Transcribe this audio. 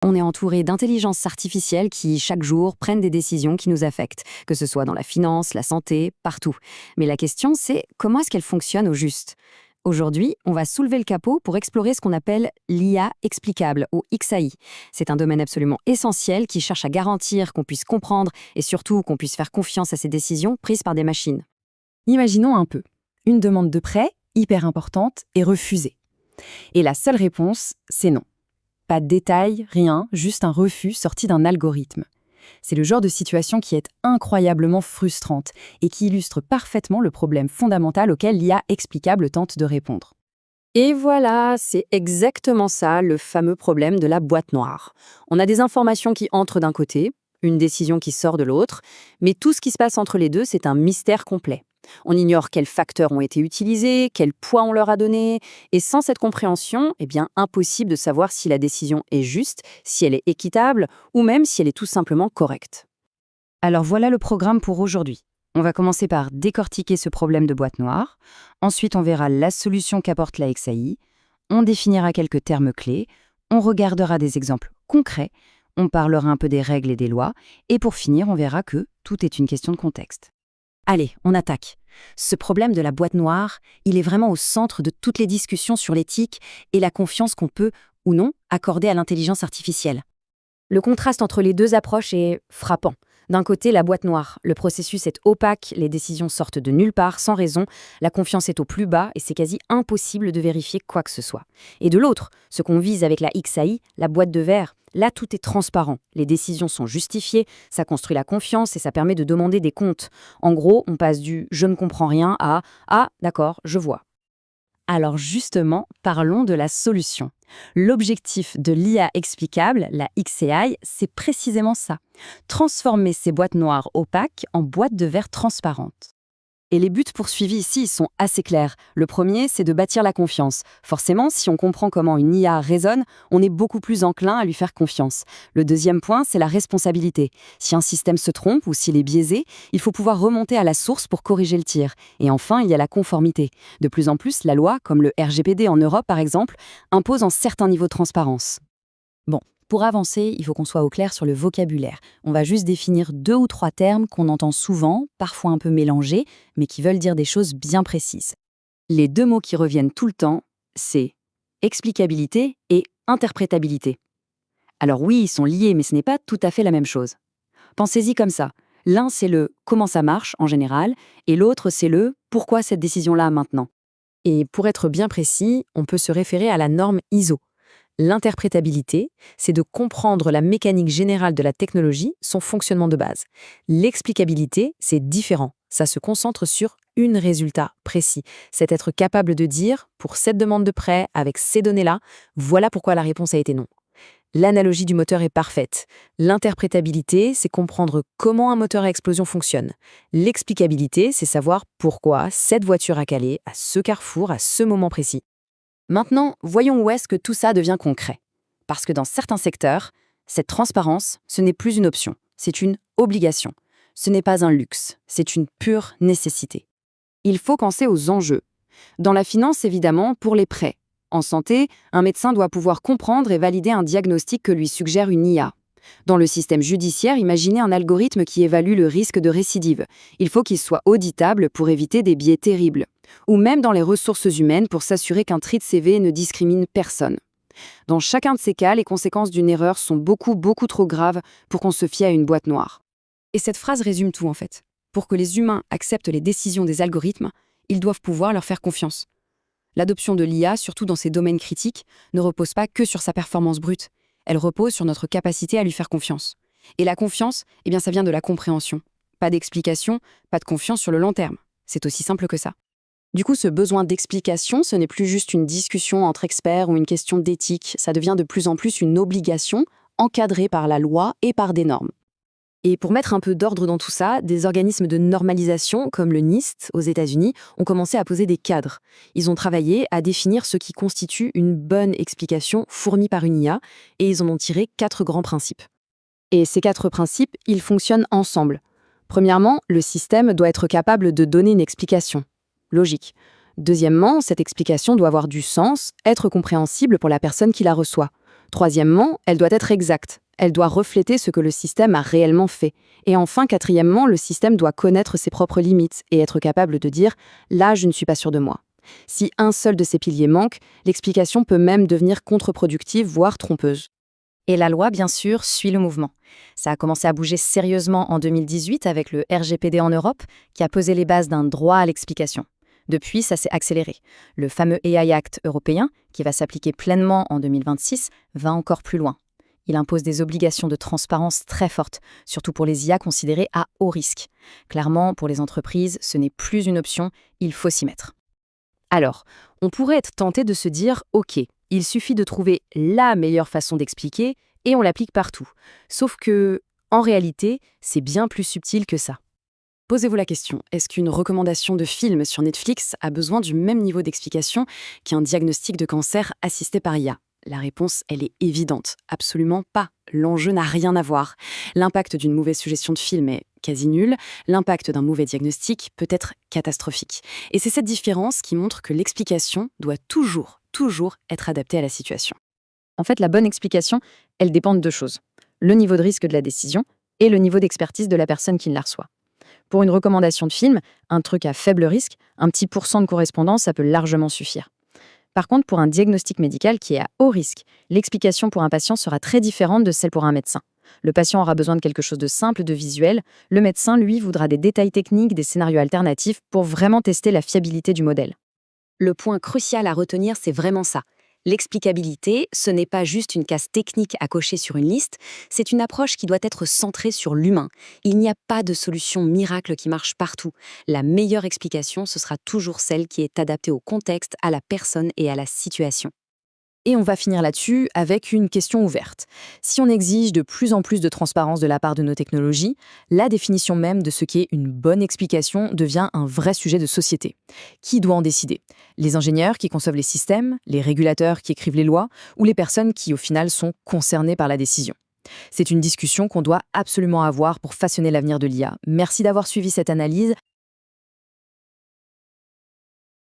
On est entouré d'intelligences artificielles qui, chaque jour, prennent des décisions qui nous affectent, que ce soit dans la finance, la santé, partout. Mais la question, c'est comment est-ce qu'elles fonctionnent au juste? Aujourd'hui, on va soulever le capot pour explorer ce qu'on appelle l'IA explicable, ou XAI. C'est un domaine absolument essentiel qui cherche à garantir qu'on puisse comprendre et surtout qu'on puisse faire confiance à ces décisions prises par des machines. Imaginons un peu. Une demande de prêt, hyper importante, est refusée. Et la seule réponse, c'est non. Pas de détails, rien, juste un refus sorti d'un algorithme. C'est le genre de situation qui est incroyablement frustrante et qui illustre parfaitement le problème fondamental auquel l'IA explicable tente de répondre. Et voilà, c'est exactement ça, le fameux problème de la boîte noire. On a des informations qui entrent d'un côté, une décision qui sort de l'autre, mais tout ce qui se passe entre les deux, c'est un mystère complet. On ignore quels facteurs ont été utilisés, quel poids on leur a donné, et sans cette compréhension, impossible de savoir si la décision est juste, si elle est équitable, ou même si elle est tout simplement correcte. Alors voilà le programme pour aujourd'hui. On va commencer par décortiquer ce problème de boîte noire, ensuite on verra la solution qu'apporte la XAI, on définira quelques termes clés, on regardera des exemples concrets, on parlera un peu des règles et des lois, et pour finir on verra que tout est une question de contexte. Allez, on attaque. Ce problème de la boîte noire, il est vraiment au centre de toutes les discussions sur l'éthique et la confiance qu'on peut, ou non, accorder à l'intelligence artificielle. Le contraste entre les deux approches est frappant. D'un côté, la boîte noire. Le processus est opaque, les décisions sortent de nulle part, sans raison, la confiance est au plus bas et c'est quasi impossible de vérifier quoi que ce soit. Et de l'autre, ce qu'on vise avec la XAI, la boîte de verre, là tout est transparent. Les décisions sont justifiées, ça construit la confiance et ça permet de demander des comptes. En gros, on passe du « je ne comprends rien » à « ah, d'accord, je vois ». Alors justement, parlons de la solution. L'objectif de l'IA explicable, la XAI, c'est précisément ça. Transformer ces boîtes noires opaques en boîtes de verre transparentes. Et les buts poursuivis ici sont assez clairs. Le premier, c'est de bâtir la confiance. Forcément, si on comprend comment une IA raisonne, on est beaucoup plus enclin à lui faire confiance. Le deuxième point, c'est la responsabilité. Si un système se trompe ou s'il est biaisé, il faut pouvoir remonter à la source pour corriger le tir. Et enfin, il y a la conformité. De plus en plus, la loi, comme le RGPD en Europe par exemple, impose un certain niveau de transparence. Bon. Pour avancer, il faut qu'on soit au clair sur le vocabulaire. On va juste définir 2 ou 3 termes qu'on entend souvent, parfois un peu mélangés, mais qui veulent dire des choses bien précises. Les 2 mots qui reviennent tout le temps, c'est explicabilité et interprétabilité. Alors oui, ils sont liés, mais ce n'est pas tout à fait la même chose. Pensez-y comme ça. L'un, c'est le « comment ça marche » en général, et l'autre, c'est le « pourquoi cette décision-là maintenant ». Et pour être bien précis, on peut se référer à la norme ISO. L'interprétabilité, c'est de comprendre la mécanique générale de la technologie, son fonctionnement de base. L'explicabilité, c'est différent. Ça se concentre sur un résultat précis. C'est être capable de dire, pour cette demande de prêt, avec ces données-là, voilà pourquoi la réponse a été non. L'analogie du moteur est parfaite. L'interprétabilité, c'est comprendre comment un moteur à explosion fonctionne. L'explicabilité, c'est savoir pourquoi cette voiture a calé à ce carrefour, à ce moment précis. Maintenant, voyons où est-ce que tout ça devient concret. Parce que dans certains secteurs, cette transparence, ce n'est plus une option, c'est une obligation. Ce n'est pas un luxe, c'est une pure nécessité. Il faut penser aux enjeux. Dans la finance, évidemment, pour les prêts. En santé, un médecin doit pouvoir comprendre et valider un diagnostic que lui suggère une IA. Dans le système judiciaire, imaginez un algorithme qui évalue le risque de récidive. Il faut qu'il soit auditable pour éviter des biais terribles. Ou même dans les ressources humaines pour s'assurer qu'un tri de CV ne discrimine personne. Dans chacun de ces cas, les conséquences d'une erreur sont beaucoup trop graves pour qu'on se fie à une boîte noire. Et cette phrase résume tout en fait. Pour que les humains acceptent les décisions des algorithmes, ils doivent pouvoir leur faire confiance. L'adoption de l'IA, surtout dans ces domaines critiques, ne repose pas que sur sa performance brute. Elle repose sur notre capacité à lui faire confiance. Et la confiance, ça vient de la compréhension. Pas d'explication, pas de confiance sur le long terme. C'est aussi simple que ça. Du coup, ce besoin d'explication, ce n'est plus juste une discussion entre experts ou une question d'éthique, ça devient de plus en plus une obligation encadrée par la loi et par des normes. Et pour mettre un peu d'ordre dans tout ça, des organismes de normalisation, comme le NIST aux États-Unis, ont commencé à poser des cadres. Ils ont travaillé à définir ce qui constitue une bonne explication fournie par une IA, et ils en ont tiré 4 grands principes. Et ces 4 principes, ils fonctionnent ensemble. Premièrement, le système doit être capable de donner une explication. Logique. Deuxièmement, cette explication doit avoir du sens, être compréhensible pour la personne qui la reçoit. Troisièmement, elle doit être exacte. Elle doit refléter ce que le système a réellement fait. Et enfin, quatrièmement, le système doit connaître ses propres limites et être capable de dire « là, je ne suis pas sûr de moi ». Si un seul de ces piliers manque, l'explication peut même devenir contre-productive, voire trompeuse. Et la loi, bien sûr, suit le mouvement. Ça a commencé à bouger sérieusement en 2018 avec le RGPD en Europe, qui a posé les bases d'un droit à l'explication. Depuis, ça s'est accéléré. Le fameux AI Act européen, qui va s'appliquer pleinement en 2026, va encore plus loin. Il impose des obligations de transparence très fortes, surtout pour les IA considérées à haut risque. Clairement, pour les entreprises, ce n'est plus une option, il faut s'y mettre. Alors, on pourrait être tenté de se dire « ok, il suffit de trouver la meilleure façon d'expliquer et on l'applique partout ». Sauf que, en réalité, c'est bien plus subtil que ça. Posez-vous la question, est-ce qu'une recommandation de film sur Netflix a besoin du même niveau d'explication qu'un diagnostic de cancer assisté par IA? La réponse, elle est évidente. Absolument pas. L'enjeu n'a rien à voir. L'impact d'une mauvaise suggestion de film est quasi nul. L'impact d'un mauvais diagnostic peut être catastrophique. Et c'est cette différence qui montre que l'explication doit toujours être adaptée à la situation. En fait, la bonne explication, elle dépend de deux choses. Le niveau de risque de la décision et le niveau d'expertise de la personne qui la reçoit. Pour une recommandation de film, un truc à faible risque, un petit pourcent de correspondance, ça peut largement suffire. Par contre, pour un diagnostic médical qui est à haut risque, l'explication pour un patient sera très différente de celle pour un médecin. Le patient aura besoin de quelque chose de simple, de visuel. Le médecin, lui, voudra des détails techniques, des scénarios alternatifs pour vraiment tester la fiabilité du modèle. Le point crucial à retenir, c'est vraiment ça. L'explicabilité, ce n'est pas juste une case technique à cocher sur une liste, c'est une approche qui doit être centrée sur l'humain. Il n'y a pas de solution miracle qui marche partout. La meilleure explication, ce sera toujours celle qui est adaptée au contexte, à la personne et à la situation. Et on va finir là-dessus avec une question ouverte. Si on exige de plus en plus de transparence de la part de nos technologies, la définition même de ce qu'est une bonne explication devient un vrai sujet de société. Qui doit en décider? Les ingénieurs qui conçoivent les systèmes, les régulateurs qui écrivent les lois, ou les personnes qui, au final, sont concernées par la décision? C'est une discussion qu'on doit absolument avoir pour façonner l'avenir de l'IA. Merci d'avoir suivi cette analyse.